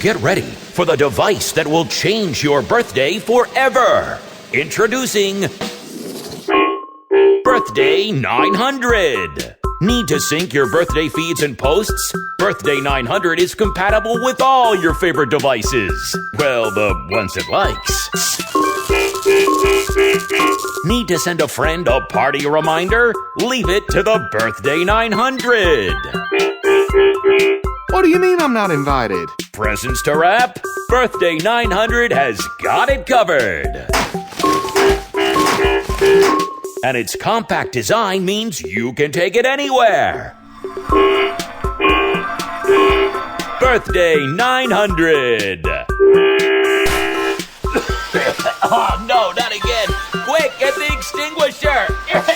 Get ready for the device that will change your birthday forever. Introducing Birthday 900. Need to sync your birthday feeds and posts? Birthday 900 is compatible with all your favorite devices. Well, the ones it likes. Need to send a friend a party reminder? Leave it to the Birthday 900. What do you mean I'm not invited? Presents to wrap? Birthday 900 has got it covered. And its compact design means you can take it anywhere. Birthday 900. Oh, no, not again. Quick, get the extinguisher.